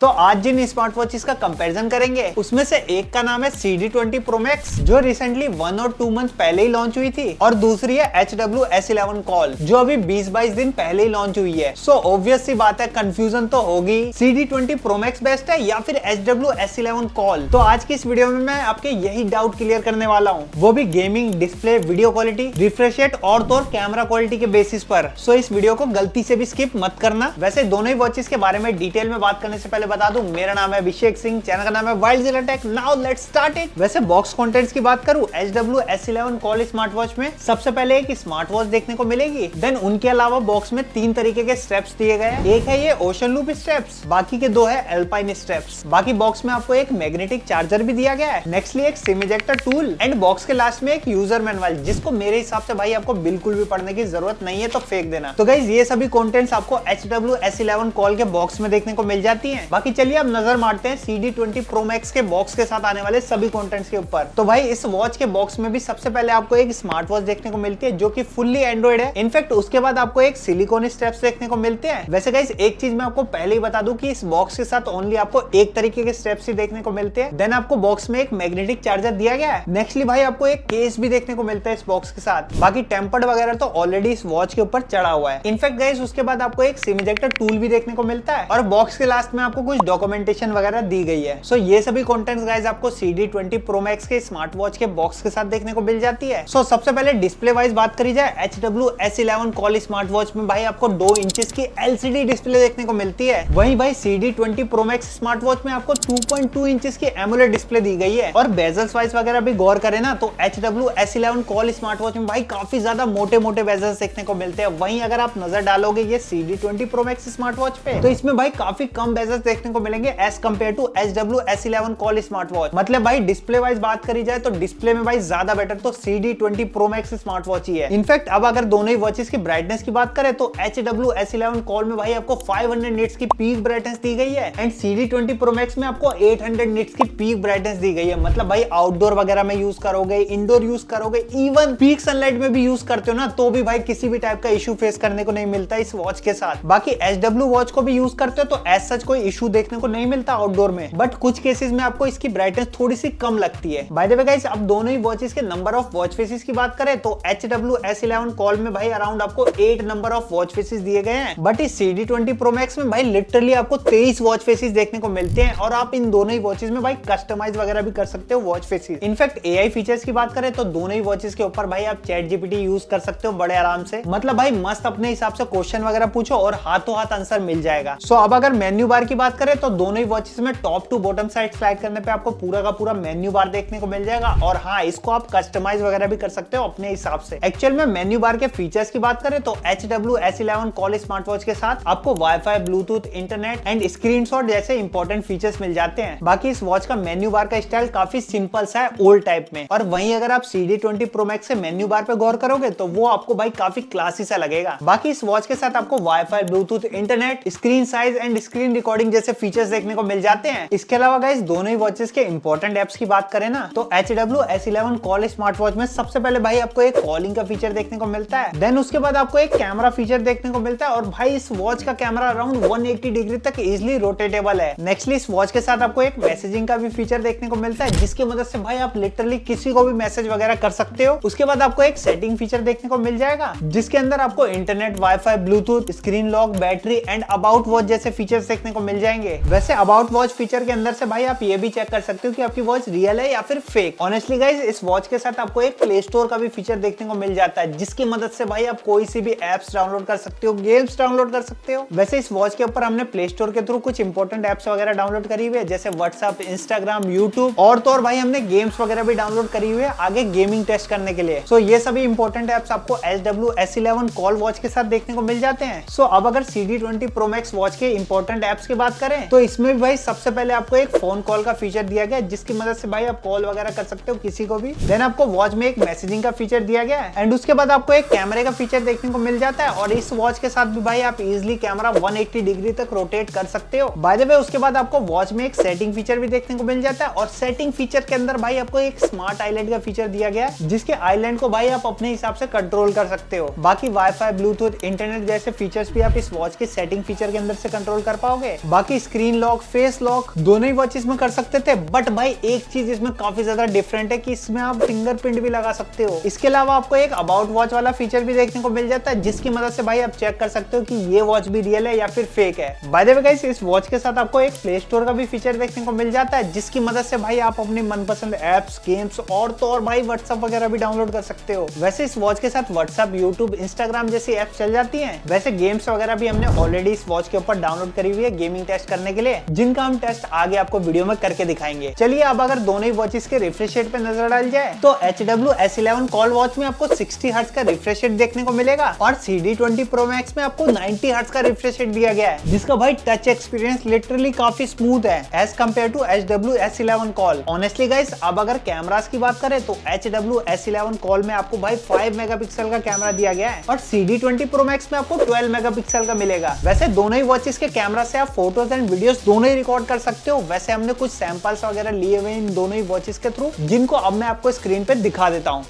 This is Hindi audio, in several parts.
तो आज जिन स्मार्ट वॉचेस का कंपैरिजन करेंगे उसमें से एक का नाम है CD20 Pro Max जो रिसेंटली 1 और 2 मंथ पहले ही लॉन्च हुई थी और दूसरी है HW-S11 Call जो अभी 20-22 दिन पहले ही लॉन्च हुई है। सो ऑब्वियस सी बात है, कंफ्यूजन तो होगी CD20 Pro Max बेस्ट है या फिर HW-S11 Call। तो आज की इस वीडियो में मैं आपके यही डाउट क्लियर करने वाला हूँ, वो भी gaming, display, video quality, refresh rate और तो कैमरा क्वालिटी के बेसिस पर। सो इस वीडियो को गलती से भी स्किप मत करना। वैसे दोनों ही वॉचेस के बारे में डिटेल में बात करने से पहले बता दूं, मेरा नाम है अभिषेक सिंह, चैनल का नाम है Wildzilla tech. Now let's start it. वैसे बॉक्स कंटेंट्स की बात करूं, HW-S11 Call स्मार्ट वॉच में सबसे पहले एक स्मार्ट वॉच देखने को मिलेगी। देन उनके अलावा बॉक्स में 3 तरीके के स्टेप्स दिए गए हैं। एक है ये ओशन लूप स्टेप्स, बाकी के 2 है एल्पाइन स्टेप्स। बाकी बॉक्स में आपको एक मैग्नेटिक चार्जर भी दिया गया है। नेक्स्टली एक SIM ejector tool and box के लास्ट में एक यूजर मैनुअल, जिसको मेरे हिसाब से भाई आपको बिल्कुल भी पढ़ने की जरूरत नहीं है, तो फेंक देना। तो गाइस ये सभी कंटेंट्स आपको HW-S11 Call के बॉक्स में देखने को मिल जाती हैं। बाकी चलिए अब नजर मारते हैं CD20 Pro Max के बॉक्स के साथ आने वाले सभी कंटेंट्स के ऊपर। तो भाई इस वॉच के बॉक्स में भी सबसे पहले आपको एक स्मार्ट वॉच देखने को मिलती है जो कि फुल्ली एंड्रॉइड है। इनफैक्ट उसके बाद आपको एक सिलिकॉन स्ट्रैप्स देखने को मिलते हैं। वैसे गाइस एक चीज मैं आपको पहले ही बता दूं कि इस बॉक्स के साथ ओनली आपको एक तरीके के स्ट्रैप्स ही देखने को मिलते हैं। देन आपको बॉक्स में एक मैग्नेटिक चार्जर दिया गया है। नेक्स्टली भाई आपको एक केस भी देखने को मिलता है इस बॉक्स के साथ। बाकी टेम्पर्ड वगैरह तो ऑलरेडी इस वॉच के ऊपर चढ़ा हुआ है। इनफैक्ट गाइस उसके बाद आपको एक सिम इजेक्टर टूल भी देखने को मिलता है और बॉक्स के लास्ट में आपको कुछ डॉक्यूमेंटेशन वगैरह दी गई है। सो ये सभी कंटेंट्स गाइस आपको CD20 Pro Max के स्मार्ट वॉच के बॉक्स के साथ देखने को मिल जाती है। सो सबसे पहले डिस्प्ले वाइज बात करी जाए, HW-S11 Call स्मार्ट वॉच में भाई आपको 2 इंचेस की LCD डिस्प्ले देखने को मिलती है। वहीं भाई CD20 Pro Max smart watch में आपको 2.2 इंचेस की AMOLED डिस्प्ले दी गई है। और बेजल्स वाइज वगैरह भी गौर करें ना तो HW-S11 Call स्मार्ट वॉच में भाई काफी ज्यादा मोटे मोटे बेजल्स देखने को मिलते हैं। वहीं अगर आप नजर डालोगे ये CD20 Pro Max smart watch पे तो इसमें भाई काफी कम बेजल्स देखने को मिलेंगे as compare to HW-S11 Call smart watch. मतलब भाई डिस्प्ले वाइज बात करी जाए तो डिस्प्ले में भाई ज्यादा बेटर तो CD20 Pro Max smart watch ही है। इनफैक्ट अब अगर दोनों ही वॉचेस की ब्राइटनेस की बात करें तो HW-S11 Call में भाई आपको 500 निट्स की पीक ब्राइटनेस दी गई है एंड CD20 Pro Max में आपको 800 निट्स की पीक ब्राइटनेस दी गई है। मतलब भाई आउटडोर वगैरह में यूज करोगे, इंडोर यूज करोगे, इवन पीक सनलाइट में भी यूज करते हो ना तो भी भाई किसी भी टाइप का इशू फेस करने को नहीं मिलता इस वॉच के साथ। बाकी HW वॉच को भी यूज करते हो तो एज सच कोई इशू देखने को नहीं मिलता आउटडोर में, बट कुछ केसेस में आपको इसकी ब्राइटनेस थोड़ी सी कम लगती है। बाय द वे गाइस अब दोनों ही वॉचेस के नंबर ऑफ वॉच फेसेस की बात करें तो HW-S11 Call में भाई अराउंड आपको 8 नंबर ऑफ वॉच फेसेस दिए गए हैं, बट इस CD20 Pro Max में भाई लिटरली आपको 23 वॉच फेसेस देखने को मिलते हैं और आप इन दोनों ही वॉचेस में भाई कस्टमाइज वगैरह भी कर सकते हो watch faces. In fact AI features की बात करें तो दोनों ही वॉचेस के ऊपर भाई आप ChatGPT यूज कर सकते हो बड़े आराम से। मतलब भाई मस्त अपने हिसाब से क्वेश्चन वगैरह पूछो और हाथों हाथ आंसर मिल जाएगा। सो अब अगर मेन्यू बार की बात करें तो दोनों ही वॉचेस में top to bottom side slide करने पे आपको पूरा का पूरा मेन्यू बार देखने को मिल जाएगा और हाँ इसको आप कस्टमाइज वगैरह भी कर सकते हो अपने हिसाब से। एक्चुअल में मेन्यू बार के फीचर्स की बात करें तो HW-S11 Call स्मार्ट वॉच के साथ आपको wifi, Bluetooth, internet and screenshot जैसे इंपॉर्टेंट फीचर्स मिल जाते हैं। बाकी इस वॉच का मेन्यू बार का स्टाइल काफी सिंपल सा है, ओल्ड टाइप में। और वहीं अगर आप CD20 Pro Max से मेन्यू बार पे गौर करोगे तो वो आपको भाई काफी क्लासी सा लगेगा। बाकी इस वॉच के साथ आपको wifi, Bluetooth, internet, screen size and screen recording जैसे फीचर्स देखने को मिल जाते हैं। इसके अलावा गाइस दोनों ही वॉचेस के इंपॉर्टेंट एप्स की बात करें ना तो HW-S11 Call स्मार्ट वॉच में सबसे पहले भाई आपको एक कॉलिंग का फीचर देखने को मिलता है। देन उसके बाद आपको एक कैमरा फीचर देखने को मिलता है और भाई इस वॉच का कैमरा अराउंड 180 डिग्री तक इजिली रोटेटेबल है। नेक्स्टली इस वॉच के साथ आपको एक मैसेजिंग का भी फीचर देखने को मिलता है जिसकी मदद से भाई आप लिटरली किसी को भी मैसेज वगैरह कर सकते हो। उसके बाद आपको एक सेटिंग फीचर देखने को मिल जाएगा जिसके अंदर आपको internet, wifi, Bluetooth, screen lock, battery and about watch जैसे फीचर्स देखने को मिल जाएंगे। वैसे अबाउट वॉच फीचर के अंदर से भाई आप ये भी चेक कर सकते हो कि आपकी वॉच रियल है या फिर फेक। ऑनेस्टली गाइस इस वॉच के साथ आपको एक प्ले स्टोर का भी फीचर देखने को मिल जाता है जिसकी मदद से भाई आप कोई सी भी एप्स डाउनलोड कर सकते हो, गेम्स डाउनलोड कर सकते हो। वैसे इस वॉच के ऊपर हमने प्ले स्टोर के थ्रू कुछ इंपॉर्टेंट एप्स वगैरह डाउनलोड करी हुई है जैसे व्हाट्सएप, इंस्टाग्राम, यूट्यूब और तो और भाई हमने गेम्स वगैरह भी डाउनलोड करी हुई है आगे गेमिंग टेस्ट करने के लिए। सो ये सभी इंपॉर्टेंट एप्स आपको HW-S11 Call वॉच के साथ देखने को मिल जाते हैं। सो अब अगर CD20 Pro Max वॉच के इंपॉर्टेंट एप्स की बात करें तो इसमें भी भाई सबसे पहले आपको एक फोन कॉल का फीचर दिया गया है जिसकी मदद से भाई आप कॉल वगैरह कर सकते हो किसी को भी। देन आपको वॉच में एक मैसेजिंग का फीचर दिया गया है एंड उसके बाद आपको एक कैमरे का फीचर देखने को मिल जाता है और इस वॉच के साथ भी भाई आप इजिली कैमरा 180 डिग्री तक रोटेट कर सकते हो। बाय द वे उसके बाद आपको वॉच में एक सेटिंग फीचर भी देखने को मिल जाता है और सेटिंग फीचर के अंदर भाई आपको एक स्मार्ट आइलैंड का फीचर दिया गया है जिसके आइलैंड को भाई आप अपने हिसाब से कंट्रोल कर सकते हो। बाकी वाईफाई, ब्लूटूथ, इंटरनेट जैसे फीचर्स भी आप इस वॉच के सेटिंग फीचर के अंदर से कंट्रोल कर पाओगे। बाकी स्क्रीन लॉक, फेस लॉक दोनों ही वॉच इसमें कर सकते थे, बट भाई एक चीज इसमें काफी ज्यादा डिफरेंट है कि इसमें आप फिंगरप्रिंट भी लगा सकते हो। इसके अलावा आपको एक अबाउट वॉच वाला फीचर भी देखने को मिल जाता है, जिसकी मदद से भाई आप चेक कर सकते हो कि ये वॉच भी रियल है या फिर फेक है। बाय द वे गाइस, इस वॉच के साथ आपको एक प्ले स्टोर का भी फीचर देखने को मिल जाता है, जिसकी मदद से भाई आप अपनी मनपसंद एप्स, गेम्स और तो और भाई व्हाट्सएप वगैरह भी डाउनलोड कर सकते हो। वैसे इस वॉच के साथ व्हाट्सएप, यूट्यूब, इंस्टाग्राम जैसी ऐप चल जाती हैं। वैसे गेम्स वगैरह भी हमने ऑलरेडी इस वॉच के ऊपर डाउनलोड करी हुई है गेमिंग टेस्ट करने के लिए, जिनका हम टेस्ट आगे आपको वीडियो में करके दिखाएंगे। चलिए अब अगर दोनों ही वॉचेस के रिफ्रेश रेट पे नजर डाल जाए तो HW S11 कॉल वॉच में आपको 60 हर्ट्ज का रिफ्रेश रेट देखने को मिलेगा और CD20 Pro Max में आपको 90 हर्ट्ज का रिफ्रेश रेट दिया गया है, जिसका भाई टच एक्सपीरियंस लिटरली काफी स्मूथ है as compare to HW S11 call. Honestly guys, अब अगर कैमरास की बात करें तो HW S11 कॉल में आपको भाई 5 मेगापिक्सल का कैमरा दिया गया है और CD20 Pro Max में आपको 12 मेगापिक्सल का मिलेगा। वैसे दोनों ही वॉचेस के कैमरा से आप फोटोज एंड वीडियोस दोनों ही रिकॉर्ड कर सकते हो। वैसे हमने कुछ सैंपल्स वगैरह लिए हुए इन दोनों ही वॉचेस के थ्रू, जिनको अब मैं आपको स्क्रीन पे दिखा देता हूँ।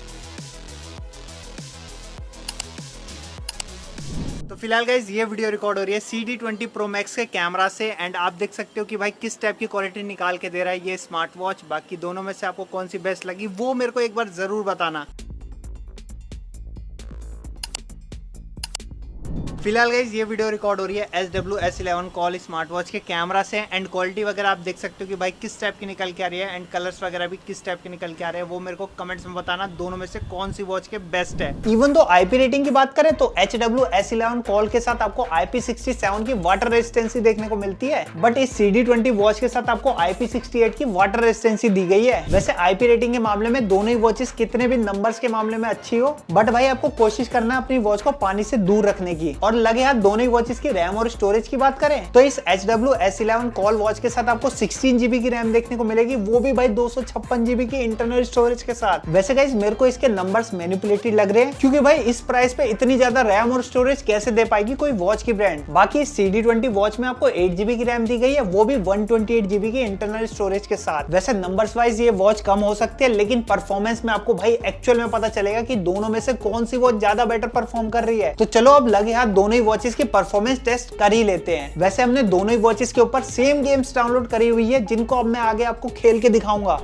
तो फिलहाल गाइज ये वीडियो रिकॉर्ड हो रही है CD20 Pro Max के कैमरा से एंड आप देख सकते हो कि भाई किस टाइप की क्वालिटी निकाल के दे रहा है ये स्मार्ट वॉच। बाकी दोनों में से आपको कौन सी बेस्ट लगी वो मेरे को एक बार जरूर बताना। फिलहाल गाइज ये वीडियो रिकॉर्ड हो रही है HW S11 call smart watch के कैमरा से एंड क्वालिटी वगैरह आप देख सकते हो कि भाई किस टाइप की निकल के आ रही है एंड कलर्स वगैरह भी किस टाइप के निकल के आ रहे हैं, वो मेरे को कमेंट्स में बताना दोनों में से कौन सी वॉच के बेस्ट है। इवन दो IP रेटिंग की बात करें तो HW S11 कॉल के साथ आपको IP67 की वाटर रेजिस्टेंसी देखने को मिलती है, बट इस CD20 वॉच के साथ आपको IP68 की वाटर रेजिस्टेंसी दी गई है। वैसे IP रेटिंग के मामले में दोनों ही वॉचेस कितने भी नंबर्स के मामले में अच्छी हो, बट भाई आपको कोशिश करना है अपनी वॉच को पानी से दूर रखने की। और लगे हाथ दोनों ही वॉचेस की रैम और स्टोरेज की बात करें तो इस HW S11 कॉल वॉच के साथ आपको 16 GB की रैम देखने को मिलेगी, वो भी भाई 256 GB की इंटरनल स्टोरेज के साथ। वैसे गाइस मेरे को इसके नंबर्स मैनिपुलेटेड लग रहे हैं, क्योंकि भाई इस प्राइस पे इतनी ज्यादा रैम और स्टोरेज कैसे दे पाएगी कोई वॉच की ब्रांड। बाकी इस CD20 वॉच में आपको 8 GB की रैम दी गई है, वो भी 128 GB की इंटरनल स्टोरेज के साथ। वैसे नंबर्स वाइज ये वॉच कम हो सकती है, लेकिन परफॉर्मेंस में आपको भाई एक्चुअल में पता चलेगा कि दोनों में से कौन सी वॉच ज्यादा बेटर परफॉर्म कर रही है। तो चलो अब लगे हाथ दोनों ही वॉचेस की परफॉर्मेंस टेस्ट कर ही लेते हैं। वैसे हमने दोनों ही वॉचेस के ऊपर सेम गेम्स डाउनलोड करी हुई है, जिनको अब मैं आगे आपको खेल के दिखाऊंगा।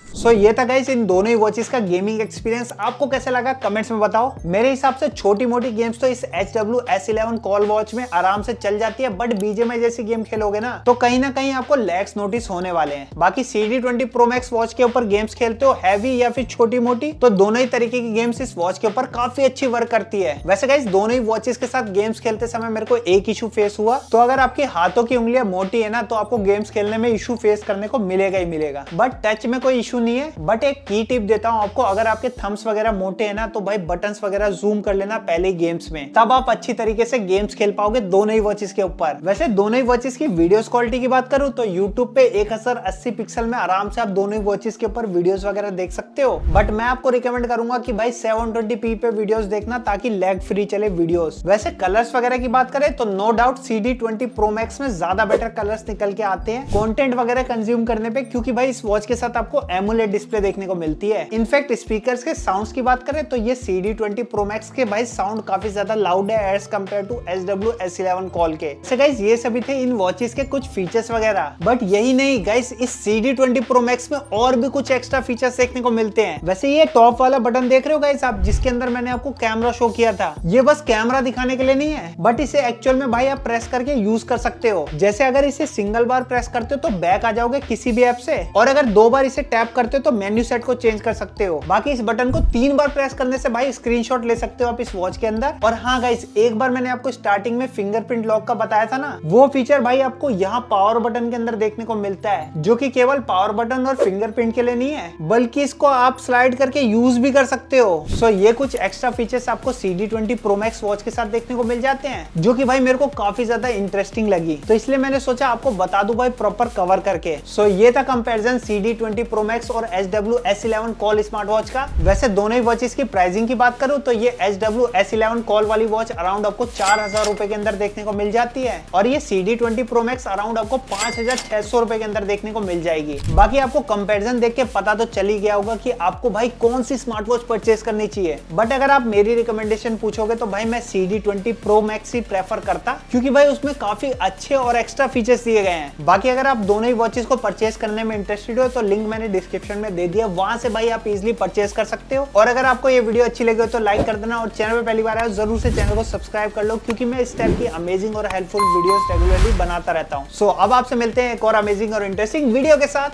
सो ये था गाइस इन दोनों ही वॉचेस का गेमिंग एक्सपीरियंस। आपको कैसे लगा कमेंट्स में बताओ। मेरे हिसाब से छोटी मोटी गेम्स तो इस HW S11 कॉल वॉच में आराम से चल जाती है, बट BGMI जैसी गेम खेलोगे ना तो कहीं ना कहीं आपको लैग्स नोटिस होने वाले हैं। बाकी CD20 Pro Max वॉच के ऊपर गेम्स खेलते हो हैवी या फिर छोटी मोटी, तो दोनों ही तरीके की गेम्स इस वॉच के ऊपर काफी अच्छी वर्क करती है। वैसे गाइस दोनों ही वॉचेस के साथ गेम्स खेलते समय मेरे को एक इशू फेस हुआ, तो अगर आपके हाथों की उंगलियां मोटी है ना तो आपको गेम्स खेलने में इशू फेस करने को मिलेगा ही मिलेगा, बट टच में कोई इशू नहीं है। बट एक की टिप देता हूं आपको, अगर आपके थम्स वगैरह मोटे हैं ना तो भाई बटन्स वगैरह जूम कर लेना पहले गेम्स में, तब आप अच्छी तरीके से गेम्स खेल पाओगे दोनों ही वॉचेस के ऊपर। वैसे दोनों ही वॉचेस की वीडियोस क्वालिटी की बात करूं तो यूट्यूब पे 1080 पिक्सल में आराम से आप दोनों ही वॉचेस के ऊपर वीडियोस वगैरह देख सकते हो, बट मैं आपको रिकमेंड करूंगा कि भाई 720p पे वीडियोस देखना ताकि लैग फ्री चले वीडियोस। वैसे कलर्स वगैरह की बात करें तो no doubt CD20 Pro Max में ज्यादा बेटर कलर्स निकल के आते हैं कंटेंट वगैरह कंज्यूम करने पे, क्योंकि भाई इस वॉच के साथ आपको एमुलेट AMOLED डिस्प्ले देखने को मिलती है। इनफैक्ट स्पीकर्स के साउंड्स की बात करें तो ये CD20 Pro Max के भाई साउंड काफी ज्यादा लाउड है as compare to SW S11 call के। So गाइस ये सभी थे इन वॉचेस के कुछ फीचर्स वगैरह, बट यही नहीं गाइस, इस CD20 Pro Max में और भी कुछ एक्स्ट्रा फीचर्स देखने को मिलते हैं। वैसे ये टॉप वाला बटन देख रहे हो गाइस आप, जिसके अंदर मैंने आपको कैमरा शो किया था, ये बस कैमरा दिखाने के लिए नहीं है, बट इसे एक्चुअल में भाई आप प्रेस करके यूज कर सकते हो। जैसे अगर इसे सिंगल बार प्रेस करते हो तो बैक आ जाओगे किसी भी ऐप से, और अगर 2 बार इसे टैप करते हो तो मेन्यू सेट को चेंज कर सकते हो। बाकी इस बटन को 3 बार प्रेस करने से भाई स्क्रीनशॉट ले सकते हो आप इस वॉच के अंदर। और हाँ गाइस, एक बार मैंने आपको स्टार्टिंग में फिंगरप्रिंट लॉक का बताया था ना, वो फीचर भाई आपको यहाँ पावर बटन के अंदर देखने को मिलता है, जो कि केवल पावर बटन और फिंगरप्रिंट के लिए नहीं है, बल्कि इसको आप स्लाइड करके यूज भी कर सकते हो। सो ये कुछ एक्स्ट्रा फीचर्स आपको CD20 Pro Max वॉच के साथ देखने को मिल जाते हैं, जो कि भाई मेरे को काफी ज्यादा इंटरेस्टिंग लगी, तो इसलिए मैंने सोचा आपको बता दूं भाई प्रॉपर कवर करके। सो ये था कंपैरिजन CD20 Pro Max और SW S11 call smart watch का। वैसे दोनों ही वॉचेस की प्राइसिंग की बात करूं तो ये SW S11 कॉल वाली वॉच अराउंड आपको 4000 रुपए के अंदर देखने को मिल जाती है, और ये CD20 Pro Max अराउंड आपको 5600 रुपए के अंदर देखने को मिल जाएगी। बाकी आपको कंपैरिजन देख के पता तो चल ही गया होगा कि आपको भाई कौन सी स्मार्ट वॉच परचेस करनी चाहिए, बट अगर आप मेरी रिकमेंडेशन पूछोगे तो भाई मैं CD20 Pro Max ही प्रेफर करता, क्योंकि भाई उसमें काफी अच्छे और एक्स्ट्रा फीचर्स दिए गए हैं। बाकी अगर आप दोनों ही वॉचेस को परचेस करने में इंटरेस्टेड हो तो लिंक मैंने डिस्क्रिप्शन में दे दिया, वहां से भाई आप इजिली परचेस कर सकते हो। और अगर आपको ये वीडियो अच्छी लगी हो तो लाइक कर देना, और चैनल पे पहली बार आए जरूर से चैनल को सब्सक्राइब कर लो, क्योंकि मैं इस टाइप की अमेजिंग और हेल्पफुल वीडियोस रेगुलरली बनाता रहता हूँ। सो अब आपसे मिलते हैं एक और अमेजिंग और इंटरेस्टिंग वीडियो के साथ।